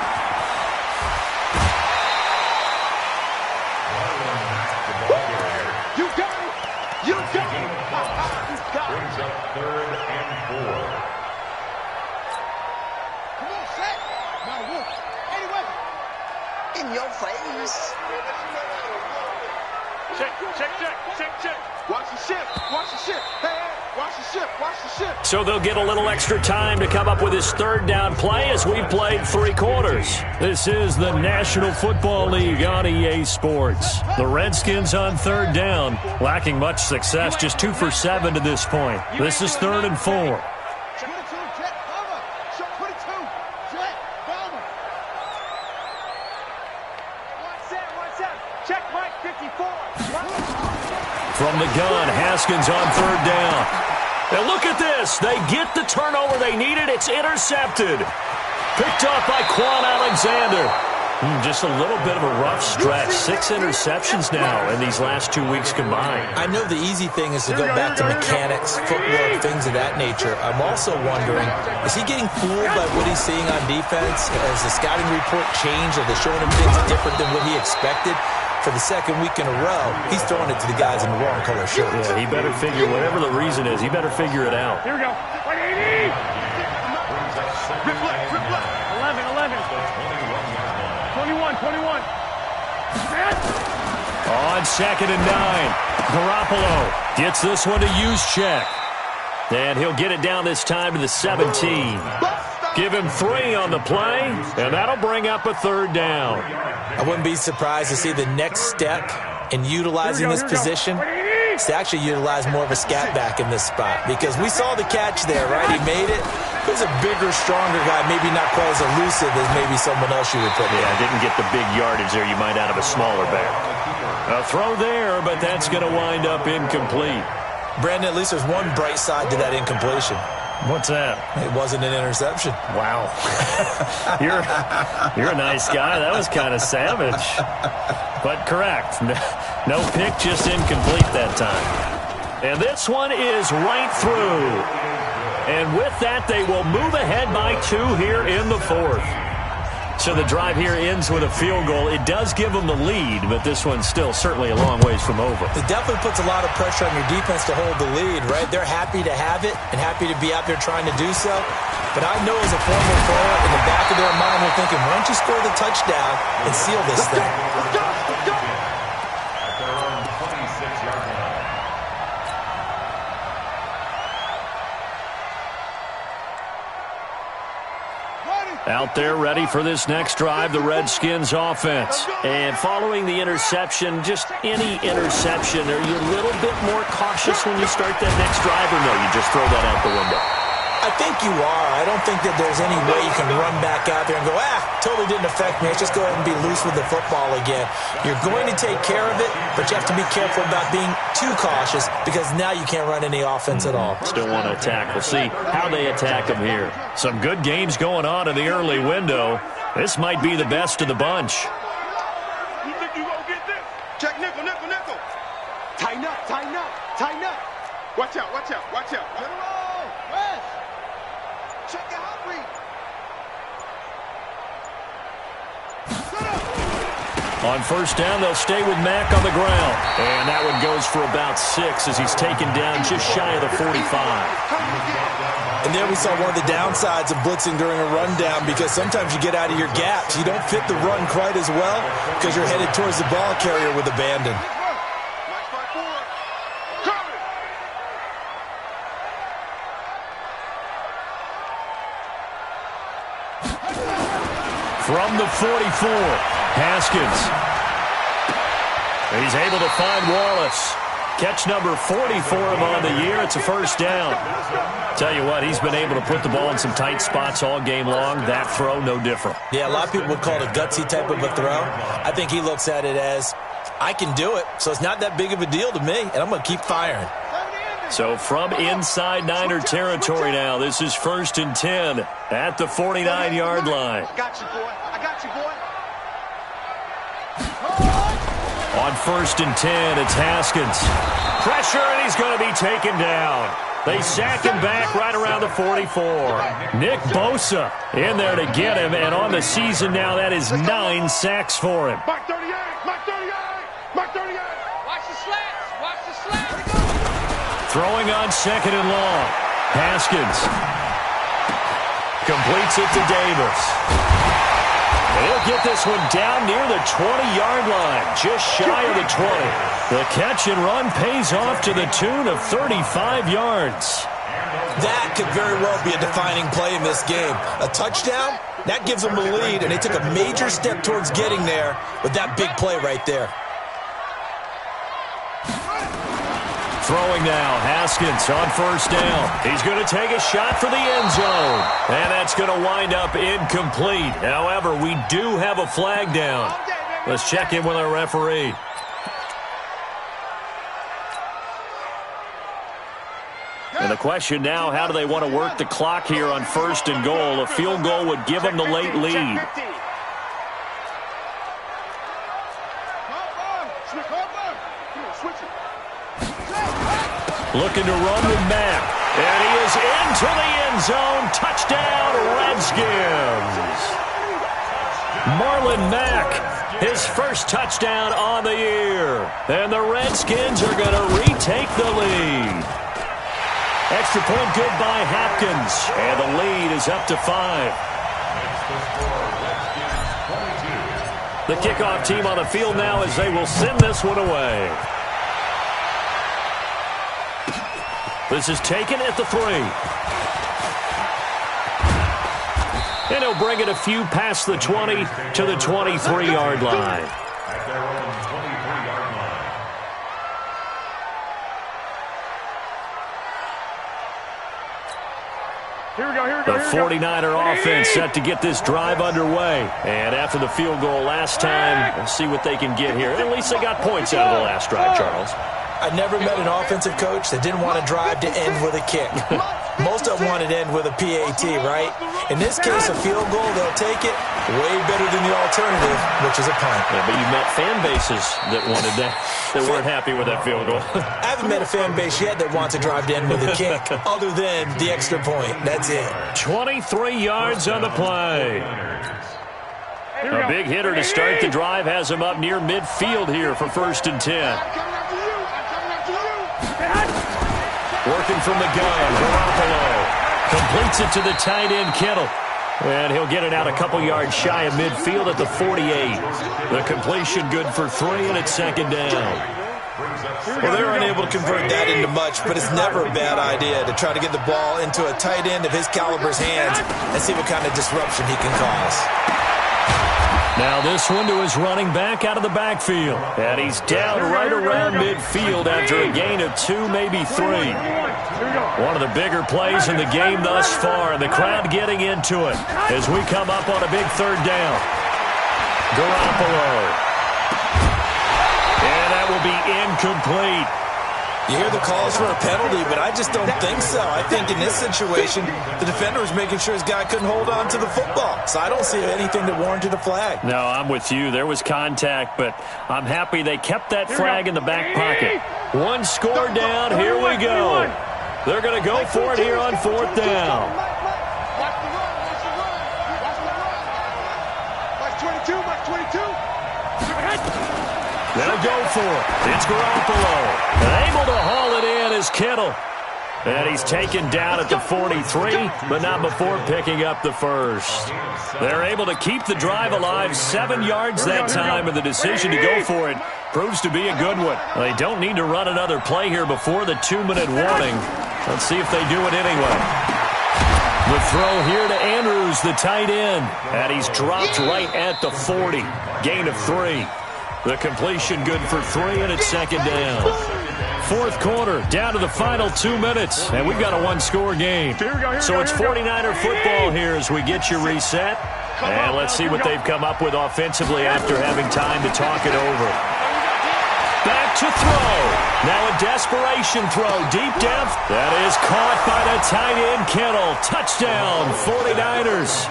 You got it. Brings up 3rd and 4. Come on, set. Now look. Anyway. In your face. Check. Watch the ship. Hey, watch the ship. So they'll get a little extra time to come up with his 3rd down play as we've played 3 quarters. This is the National Football League on EA Sports. The Redskins on 3rd down, lacking much success, just 2 for 7 to this point. This is 3rd and 4. 22, jet, bomber. Shot 22, jet, bomber. One set. Check Mike, 54. From the gun, Haskins on 3rd down. And look at this. They get the turnover they needed. It's intercepted. Picked off by Quan Alexander. Just a little bit of a rough stretch. 6 interceptions now in these last 2 weeks combined. I know the easy thing is to go back to mechanics, footwork, things of that nature. I'm also wondering, is he getting fooled by what he's seeing on defense? Has the scouting report changed? Are they showing him things different than what he expected? For the 2nd week in a row, he's throwing it to the guys in the wrong color shirts. Yeah, he better figure, whatever the reason is, he better figure it out. Here we go. 180. 11. 21. On 2nd and 9, Garoppolo gets this one to Juszczyk. And he'll get it down this time to the 17. Give him 3 on the play, and that'll bring up a 3rd down. I wouldn't be surprised to see the next step in utilizing this position is to actually utilize more of a scat back in this spot. Because we saw the catch there, right? He made it. He was a bigger, stronger guy, maybe not quite as elusive as maybe someone else you would put in. Yeah, didn't get the big yardage there you might out of a smaller back. A throw there, but that's going to wind up incomplete. Brandon, at least there's one bright side to that incompletion. What's that? It wasn't an interception. Wow. You're a nice guy. That was kind of savage. But correct. No pick, just incomplete that time. And this one is right through. And with that, they will move ahead by 2 here in the 4th. So the drive here ends with a field goal. It does give them the lead, but this one's still certainly a long ways from over. It definitely puts a lot of pressure on your defense to hold the lead, right? They're happy to have it and happy to be out there trying to do so. But I know as a former player, in the back of their mind, they're thinking, why don't you score the touchdown and seal this thing? Let's go. At their own 26-yard line. Out there ready for this next drive, the Redskins offense. And following the interception, just any interception, are you a little bit more cautious when you start that next drive, or no, you just throw that out the window? I think you are. I don't think that there's any way you can run back out there and go, totally didn't affect me. Let's just go ahead and be loose with the football again. You're going to take care of it, but you have to be careful about being too cautious because now you can't run any offense at all. Still want to attack. We'll see how they attack them here. Some good games going on in the early window. This might be the best of the bunch. You think you gonna get this? Check nickel. Tighten up. Watch out. Get it roll. On first down, they'll stay with Mack on the ground. And that one goes for about 6 as he's taken down just shy of the 45. And there we saw one of the downsides of blitzing during a rundown, because sometimes you get out of your gaps. You don't fit the run quite as well because you're headed towards the ball carrier with abandon. From the 44, Haskins. He's able to find Wallace. Catch number 40 for him on the year. It's a first down. Tell you what, he's been able to put the ball in some tight spots all game long. That throw, no different. Yeah, a lot of people would call it a gutsy type of a throw. I think he looks at it as, I can do it, so it's not that big of a deal to me, and I'm going to keep firing. So from inside Niner territory now, this is 1st and 10 at the 49-yard line. I got you, boy. I got you, boy. On 1st and 10, it's Haskins. Pressure, and he's going to be taken down. They sack him back right around the 44. Nick Bosa in there to get him, and on the season now, that is 9 sacks for him. Mark 38, Mark 38, Mark 38. Watch the slats. Watch the slats. Throwing on 2nd and long. Haskins completes it to Davis. He'll get this one down near the 20-yard line, just shy of the 20. The catch and run pays off to the tune of 35 yards. That could very well be a defining play in this game. A touchdown, that gives them the lead, and they took a major step towards getting there with that big play right there. Throwing now, Haskins on first down. He's going to take a shot for the end zone. And that's going to wind up incomplete. However, we do have a flag down. Let's check in with our referee. And the question now, how do they want to work the clock here on 1st and goal? A field goal would give them the late lead. Looking to run with Mack. And he is into the end zone. Touchdown, Redskins. Marlon Mack, his first touchdown on the year. And the Redskins are going to retake the lead. Extra point good by Hopkins. And the lead is up to 5. The kickoff team on the field now as they will send this one away. This is taken at the 3. And he'll bring it a few past the 20 to the 23-yard line. At their own 23-yard line. Here we go, here we The go, here we go. 49er offense set to get this drive underway. And after the field goal last time, we'll see what they can get here. At least they got points out of the last drive, Charles. I never met an offensive coach that didn't want to drive to end with a kick. Most of them want to end with a PAT, right? In this case, a field goal, they'll take it. Way better than the alternative, which is a punt. Yeah, but you met fan bases that wanted that, that weren't happy with that field goal. I haven't met a fan base yet that wants to drive to end with a kick, other than the extra point. That's it. 23 yards on the play. A big hitter to start the drive has him up near midfield here for 1st and 10. Working from the gun, Garoppolo completes it to the tight end, Kittle. And he'll get it out a couple yards shy of midfield at the 48. The completion good for 3, and it's 2nd down. Well, they were unable to convert that into much, but it's never a bad idea to try to get the ball into a tight end of his caliber's hands and see what kind of disruption he can cause. Now this one to his running back out of the backfield. And he's down right around midfield after a gain of 2, maybe 3. One of the bigger plays in the game thus far. And the crowd getting into it as we come up on a big 3rd down. Garoppolo. And that will be incomplete. You hear the calls for a penalty, but I just don't think so. I think in this situation, the defender was making sure his guy couldn't hold on to the football. So I don't see anything that warranted a flag. No, I'm with you. There was contact, but I'm happy they kept that flag in the back pocket. One score down. Here we go. They're going to go for it here on 4th down. Mark 22, Mark 22. They'll go for it. It's Garoppolo. Able to haul it in is Kittle. And he's taken down at the 43, but not before picking up the first. They're able to keep the drive alive, 7 yards that time, and the decision to go for it proves to be a good one. They don't need to run another play here before the 2-minute warning. Let's see if they do it anyway. The throw here to Andrews, the tight end, and he's dropped right at the 40. Gain of 3. The completion good for 3, and it's second down. Fourth quarter, down to the final 2 minutes, and we've got a one-score game. So it's 49er football here as we get you reset. And let's see what they've come up with offensively after having time to talk it over. Back to throw. Now a desperation throw, deep depth. That is caught by the tight end, Kittle. Touchdown, 49ers.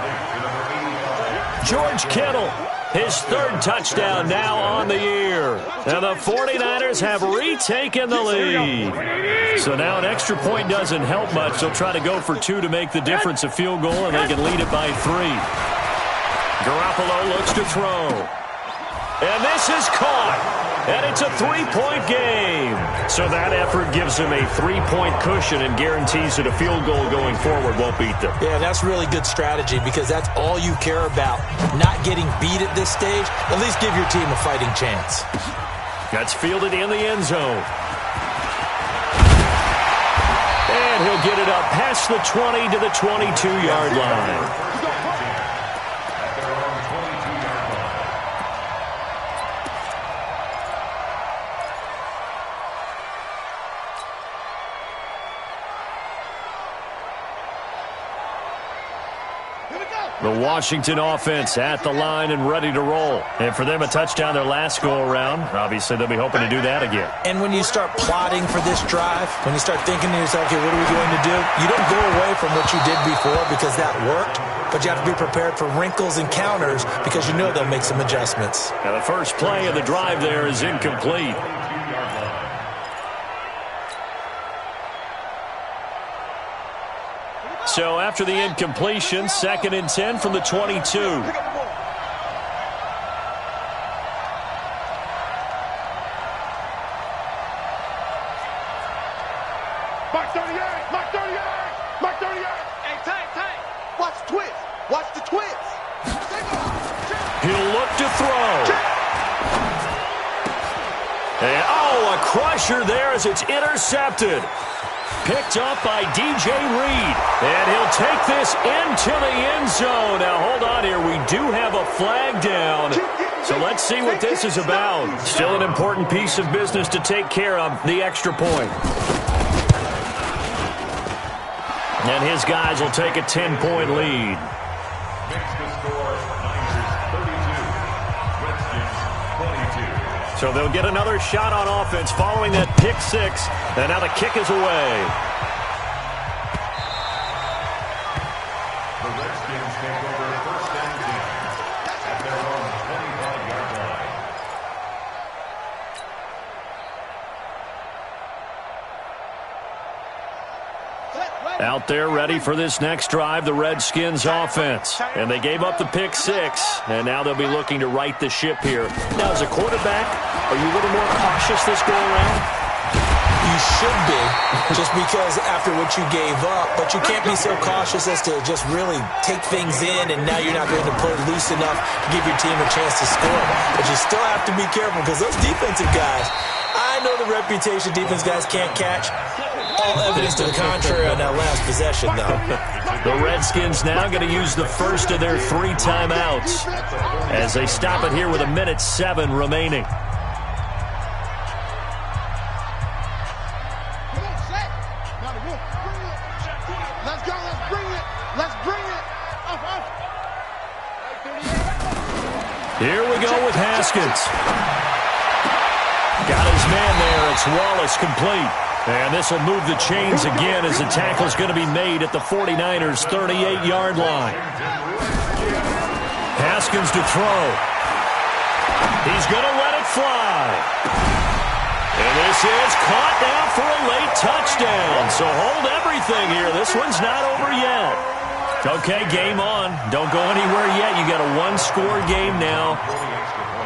George Kittle. His third touchdown now on the year. And the 49ers have retaken the lead. So now an extra point doesn't help much. They'll try to go for 2 to make the difference a field goal, and they can lead it by 3. Garoppolo looks to throw. And this is caught. And it's a 3-point game. So that effort gives them a 3-point cushion and guarantees that a field goal going forward won't beat them. Yeah, that's really good strategy because that's all you care about. Not getting beat at this stage. At least give your team a fighting chance. That's fielded in the end zone. And he'll get it up past the 20 to the 22-yard line. The Washington offense at the line and ready to roll. And for them, a touchdown their last go-around. Obviously, they'll be hoping to do that again. And when you start plotting for this drive, when you start thinking to yourself, okay, what are we going to do? You don't go away from what you did before because that worked, but you have to be prepared for wrinkles and counters because you know they'll make some adjustments. Now, the first play of the drive there is incomplete. So after the incompletion, 2nd and 10 from the 22. Mark 38! Mark 38! Mark 38! Hey, Tank. Watch the twist. Watch the twist. He'll look to throw. And, a crusher there as it's intercepted. Picked up by DJ Reed. And he'll take this into the end zone. Now, hold on here. We do have a flag down. So let's see what this is about. Still an important piece of business to take care of, the extra point. And his guys will take a 10-point lead. Makes the score Niners 32, Redskins 22. So they'll get another shot on offense following that pick 6. And now the kick is away. The Redskins take over 1st and 10 at their own 25-yard line. Out there ready for this next drive, the Redskins offense. And they gave up the pick 6, and now they'll be looking to right the ship here. Now, as a quarterback, are you a little more cautious this go-around? You should be, just because after what you gave up, but you can't be so cautious as to just really take things in, and now you're not going to play loose enough to give your team a chance to score. But you still have to be careful because those defensive guys, I know the reputation defense guys can't catch. All evidence to the contrary on that last possession, though. The Redskins now going to use the first of their 3 timeouts as they stop it here with 1:07 remaining. Let's go, let's bring it. Let's bring it. Here we go with Haskins. Got his man there. It's Wallace complete. And this will move the chains again as the tackle's going to be made at the 49ers' 38-yard line. Haskins to throw. He's going to let it fly. And this is caught now for a late touchdown. So hold everything here. This one's not over yet. Okay, game on. Don't go anywhere yet. You got a one-score game now.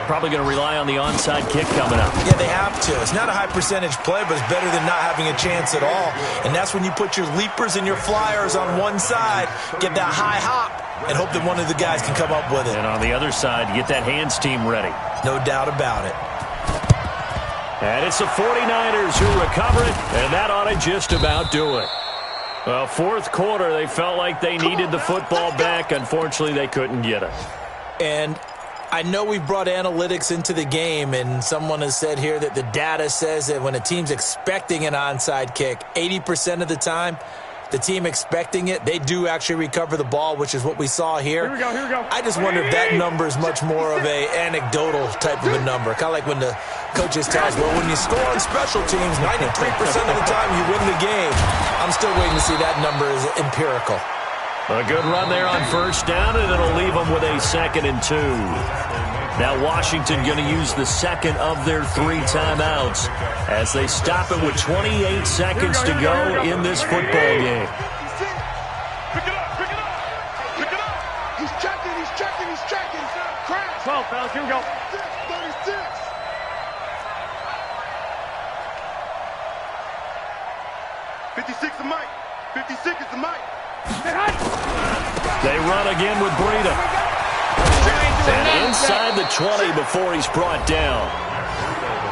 Probably going to rely on the onside kick coming up. Yeah, they have to. It's not a high-percentage play, but it's better than not having a chance at all. And that's when you put your leapers and your flyers on one side, get that high hop, and hope that one of the guys can come up with it. And on the other side, get that hands team ready. No doubt about it. And it's the 49ers who recover it, and that ought to just about do it. Well, fourth quarter, they felt like they needed the football back. Unfortunately, they couldn't get it. And I know we brought analytics into the game, and someone has said here that the data says that when a team's expecting an onside kick, 80% of the time, the team expecting it, they do actually recover the ball, which is what we saw here. Here we go, here we go. I just wonder if that number is much more of a anecdotal type of a number. Kind of like when the coaches tell us, well, when you score on special teams, 93% of the time you win the game. I'm still waiting to see that number is empirical. A good run there on first down, and it'll leave them with a 2nd and 2. Now Washington going to use the second of their 3 timeouts as they stop it with 28 seconds to go in this football game. Pick it up, pick it up, pick it up. He's checking, he's checking, he's checking. Crash. 12, fellas, here we go. 36. $56 a mic. 56 is the mic. They run again with Breida. And inside the 20 before he's brought down.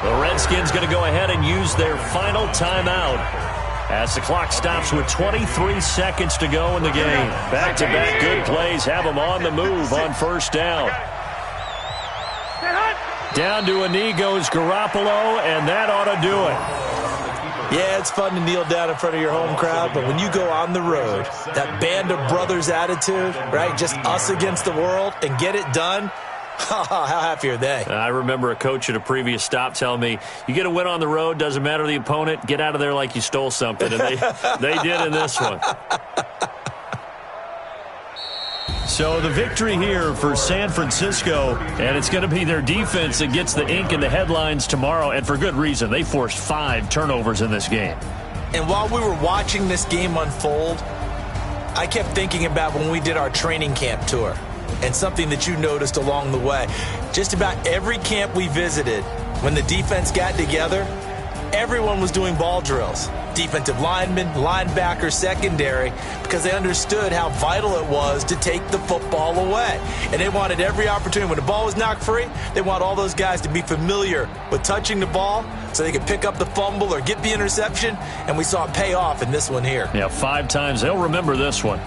The Redskins going to go ahead and use their final timeout as the clock stops with 23 seconds to go in the game. Back-to-back good plays have them on the move on first down. Down to a knee goes Garoppolo, and that ought to do it. Yeah, it's fun to kneel down in front of your home crowd, but when you go on the road, that band of brothers attitude, right, just us against the world, and get it done, how happy are they? I remember a coach at a previous stop telling me, you get a win on the road, doesn't matter the opponent, get out of there like you stole something, and they did in this one. So the victory here for San Francisco, and it's going to be their defense that gets the ink in the headlines tomorrow, and for good reason. They forced 5 turnovers in this game. And while we were watching this game unfold, I kept thinking about when we did our training camp tour and something that you noticed along the way. Just about every camp we visited, when the defense got together, everyone was doing ball drills. Defensive linemen, linebacker, secondary, because they understood how vital it was to take the football away. And they wanted every opportunity. When the ball was knocked free, they want all those guys to be familiar with touching the ball so they could pick up the fumble or get the interception, and we saw it pay off in this one here. Yeah, 5 times. They'll remember this one.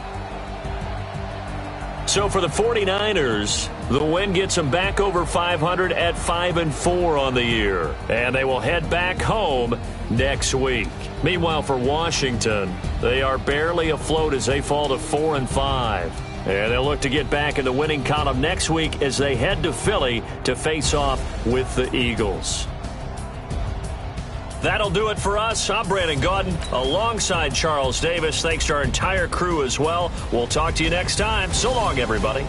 So for the 49ers, the win gets them back over 500 at 5-4 on the year. And they will head back home next week. Meanwhile, for Washington, they are barely afloat as they fall to 4-5. And they'll look to get back in the winning column next week as they head to Philly to face off with the Eagles. That'll do it for us. I'm Brandon Gaudin alongside Charles Davis. Thanks to our entire crew as well. We'll talk to you next time. So long, everybody.